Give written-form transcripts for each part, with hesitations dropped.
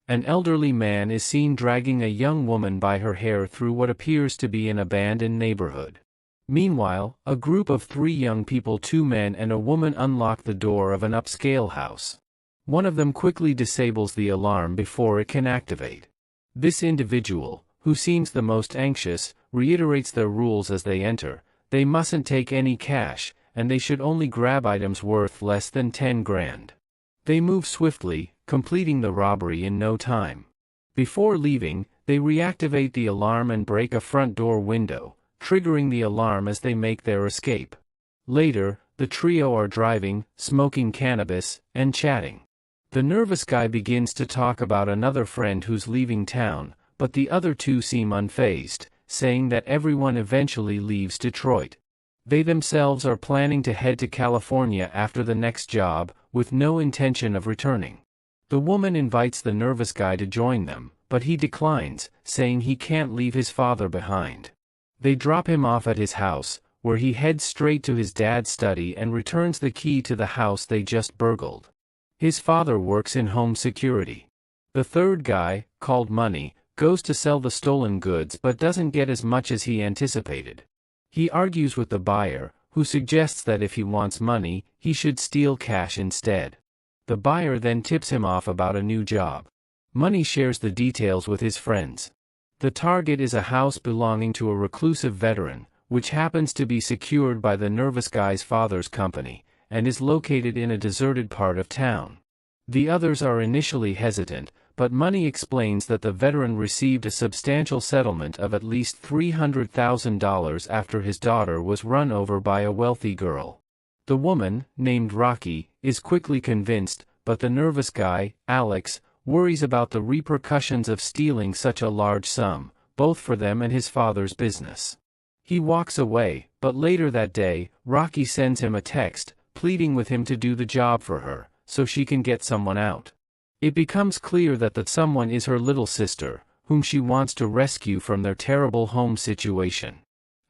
An elderly man is seen dragging a young woman by her hair through what appears to be an abandoned neighborhood. Meanwhile, a group of 3 young people, 2 men and a woman, unlock the door of an upscale house. One of them quickly disables the alarm before it can activate. This individual, who seems the most anxious, reiterates their rules as they enter. They mustn't take any cash, and they should only grab items worth less than 10 grand. They move swiftly, completing the robbery in no time. Before leaving, they reactivate the alarm and break a front door window, triggering the alarm as they make their escape. Later, the trio are driving, smoking cannabis, and chatting. The nervous guy begins to talk about another friend who's leaving town, but the other 2 seem unfazed, saying that everyone eventually leaves Detroit. They themselves are planning to head to California after the next job, with no intention of returning. The woman invites the nervous guy to join them, but he declines, saying he can't leave his father behind. They drop him off at his house, where he heads straight to his dad's study and returns the key to the house they just burgled. His father works in home security. The third guy, called Money, goes to sell the stolen goods but doesn't get as much as he anticipated. He argues with the buyer, who suggests that if he wants money, he should steal cash instead. The buyer then tips him off about a new job. Money shares the details with his friends. The target is a house belonging to a reclusive veteran, which happens to be secured by the nervous guy's father's company, and is located in a deserted part of town. The others are initially hesitant, but Money explains that the veteran received a substantial settlement of at least $300,000 after his daughter was run over by a wealthy girl. The woman, named Rocky, is quickly convinced, but the nervous guy, Alex, worries about the repercussions of stealing such a large sum, both for them and his father's business. He walks away, but later that day, Rocky sends him a text, pleading with him to do the job for her, so she can get someone out. It becomes clear that that someone is her little sister, whom she wants to rescue from their terrible home situation.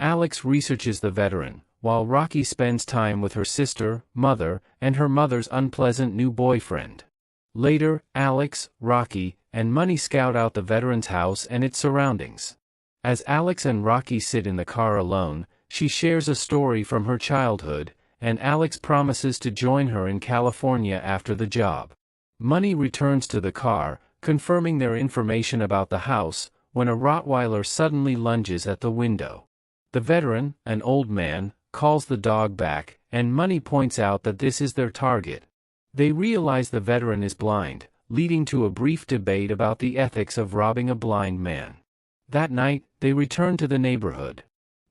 Alex researches the veteran, while Rocky spends time with her sister, mother, and her mother's unpleasant new boyfriend. Later, Alex, Rocky, and Money scout out the veteran's house and its surroundings. As Alex and Rocky sit in the car alone, she shares a story from her childhood, and Alex promises to join her in California after the job. Money returns to the car, confirming their information about the house, when a Rottweiler suddenly lunges at the window. The veteran, an old man, calls the dog back, and Money points out that this is their target. They realize the veteran is blind, leading to a brief debate about the ethics of robbing a blind man. That night, they return to the neighborhood.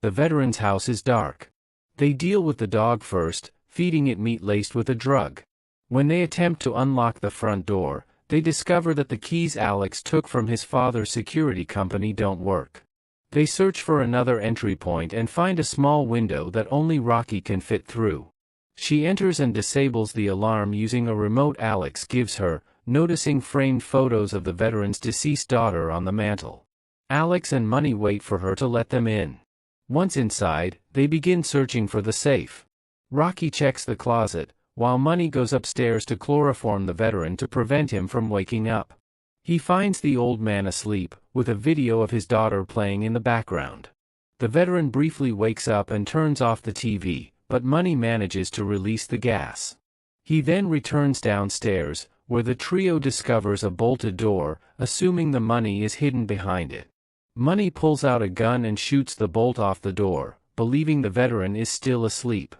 The veteran's house is dark. They deal with the dog first, feeding it meat laced with a drug. When they attempt to unlock the front door, they discover that the keys Alex took from his father's security company don't work. They search for another entry point and find a small window that only Rocky can fit through. She enters and disables the alarm using a remote Alex gives her, noticing framed photos of the veteran's deceased daughter on the mantel. Alex and Money wait for her to let them in. Once inside, they begin searching for the safe. Rocky checks the closet, while Money goes upstairs to chloroform the veteran to prevent him from waking up. He finds the old man asleep, with a video of his daughter playing in the background. The veteran briefly wakes up and turns off the TV, but Money manages to release the gas. He then returns downstairs, where the trio discovers a bolted door, assuming the money is hidden behind it. Money pulls out a gun and shoots the bolt off the door, believing the veteran is still asleep.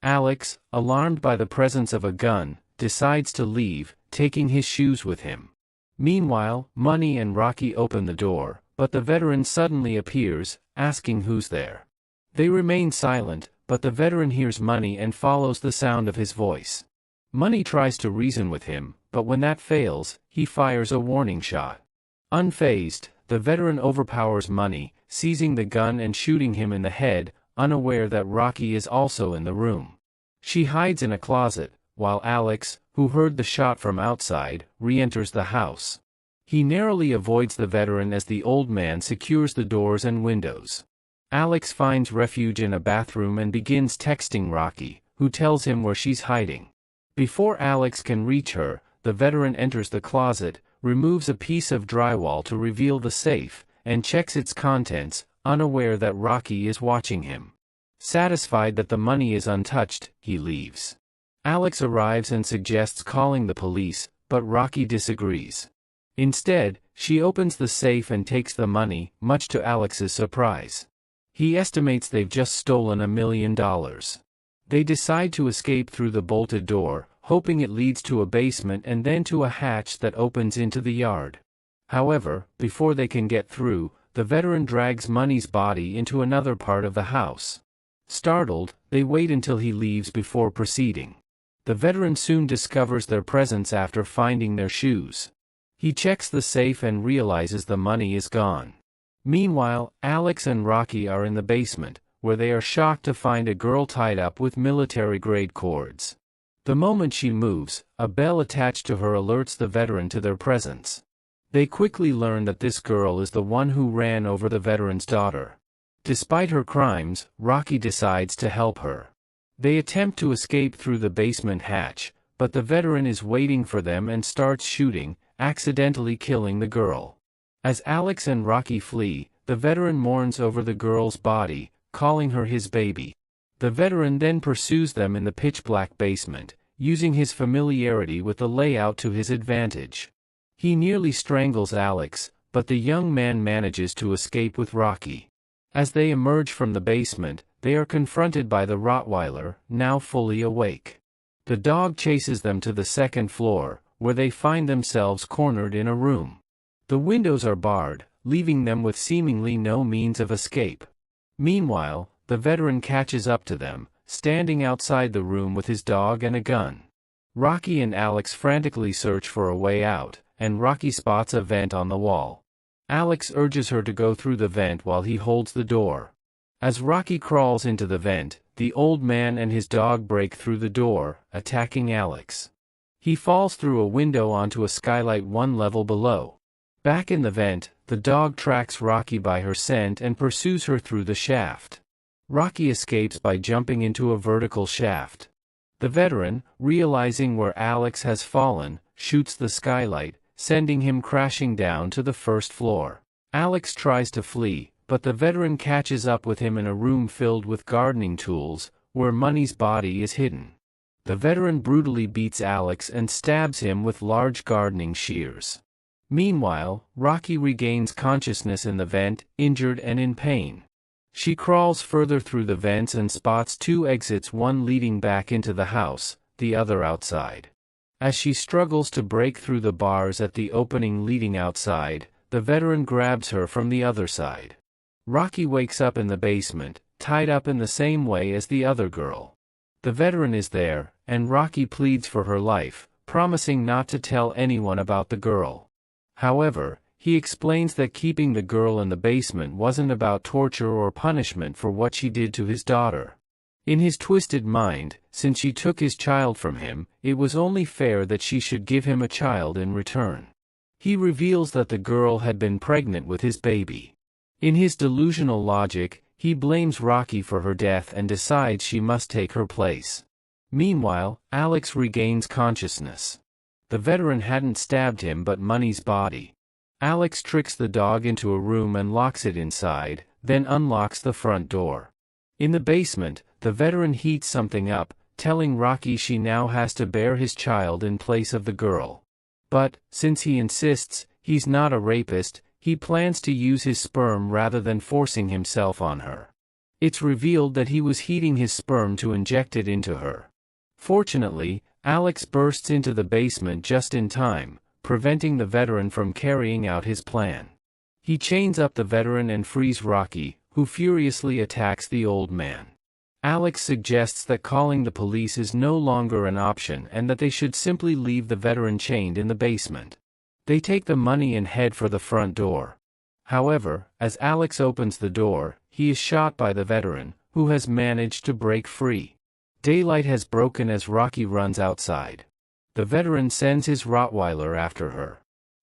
Alex, alarmed by the presence of a gun, decides to leave, taking his shoes with him. Meanwhile, Money and Rocky open the door, but the veteran suddenly appears, asking who's there. They remain silent, but the veteran hears Money and follows the sound of his voice. Money tries to reason with him, but when that fails, he fires a warning shot. Unfazed, the veteran overpowers Money, seizing the gun and shooting him in the head, unaware that Rocky is also in the room. She hides in a closet, while Alex, who heard the shot from outside, re-enters the house. He narrowly avoids the veteran as the old man secures the doors and windows. Alex finds refuge in a bathroom and begins texting Rocky, who tells him where she's hiding. Before Alex can reach her, the veteran enters the closet, removes a piece of drywall to reveal the safe, and checks its contents, unaware that Rocky is watching him. Satisfied that the money is untouched, he leaves. Alex arrives and suggests calling the police, but Rocky disagrees. Instead, she opens the safe and takes the money, much to Alex's surprise. He estimates they've just stolen $1 million. They decide to escape through the bolted door, hoping it leads to a basement and then to a hatch that opens into the yard. However, before they can get through, the veteran drags Money's body into another part of the house. Startled, they wait until he leaves before proceeding. The veteran soon discovers their presence after finding their shoes. He checks the safe and realizes the money is gone. Meanwhile, Alex and Rocky are in the basement, where they are shocked to find a girl tied up with military-grade cords. The moment she moves, a bell attached to her alerts the veteran to their presence. They quickly learn that this girl is the one who ran over the veteran's daughter. Despite her crimes, Rocky decides to help her. They attempt to escape through the basement hatch, but the veteran is waiting for them and starts shooting, accidentally killing the girl. As Alex and Rocky flee, the veteran mourns over the girl's body, calling her his baby. The veteran then pursues them in the pitch-black basement, using his familiarity with the layout to his advantage. He nearly strangles Alex, but the young man manages to escape with Rocky. As they emerge from the basement, they are confronted by the Rottweiler, now fully awake. The dog chases them to the second floor, where they find themselves cornered in a room. The windows are barred, leaving them with seemingly no means of escape. Meanwhile, the veteran catches up to them, standing outside the room with his dog and a gun. Rocky and Alex frantically search for a way out, and Rocky spots a vent on the wall. Alex urges her to go through the vent while he holds the door. As Rocky crawls into the vent, the old man and his dog break through the door, attacking Alex. He falls through a window onto a skylight one level below. Back in the vent, the dog tracks Rocky by her scent and pursues her through the shaft. Rocky escapes by jumping into a vertical shaft. The veteran, realizing where Alex has fallen, shoots the skylight, sending him crashing down to the first floor. Alex tries to flee, but the veteran catches up with him in a room filled with gardening tools, where Money's body is hidden. The veteran brutally beats Alex and stabs him with large gardening shears. Meanwhile, Rocky regains consciousness in the vent, injured and in pain. She crawls further through the vents and spots two exits, one leading back into the house, the other outside. As she struggles to break through the bars at the opening leading outside, the veteran grabs her from the other side. Rocky wakes up in the basement, tied up in the same way as the other girl. The veteran is there, and Rocky pleads for her life, promising not to tell anyone about the girl. However, he explains that keeping the girl in the basement wasn't about torture or punishment for what she did to his daughter. In his twisted mind, since she took his child from him, it was only fair that she should give him a child in return. He reveals that the girl had been pregnant with his baby. In his delusional logic, he blames Rocky for her death and decides she must take her place. Meanwhile, Alex regains consciousness. The veteran hadn't stabbed him but Money's body. Alex tricks the dog into a room and locks it inside, then unlocks the front door. In the basement, the veteran heats something up, telling Rocky she now has to bear his child in place of the girl. But, since he insists he's not a rapist, he plans to use his sperm rather than forcing himself on her. It's revealed that he was heating his sperm to inject it into her. Fortunately, Alex bursts into the basement just in time, preventing the veteran from carrying out his plan. He chains up the veteran and frees Rocky, who furiously attacks the old man. Alex suggests that calling the police is no longer an option and that they should simply leave the veteran chained in the basement. They take the money and head for the front door. However, as Alex opens the door, he is shot by the veteran, who has managed to break free. Daylight has broken as Rocky runs outside. The veteran sends his Rottweiler after her.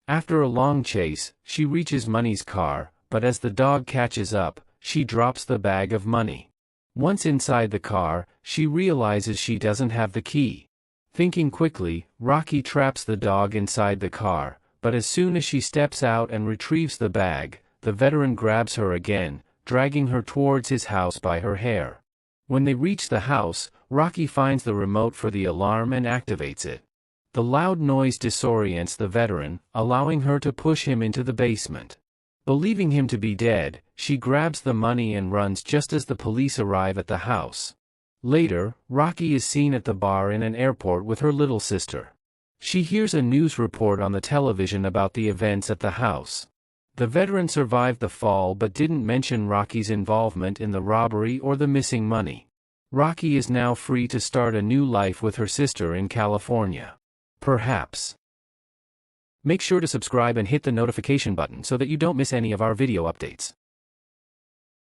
After a long chase, she reaches Money's car, but as the dog catches up, she drops the bag of money. Once inside the car, she realizes she doesn't have the key. Thinking quickly, Rocky traps the dog inside the car, but as soon as she steps out and retrieves the bag, the veteran grabs her again, dragging her towards his house by her hair. When they reach the house, Rocky finds the remote for the alarm and activates it. The loud noise disorients the veteran, allowing her to push him into the basement. Believing him to be dead, she grabs the money and runs just as the police arrive at the house. Later, Rocky is seen at the bar in an airport with her little sister. She hears a news report on the television about the events at the house. The veteran survived the fall but didn't mention Rocky's involvement in the robbery or the missing money. Rocky is now free to start a new life with her sister in California. Perhaps. Make sure to subscribe and hit the notification button so that you don't miss any of our video updates.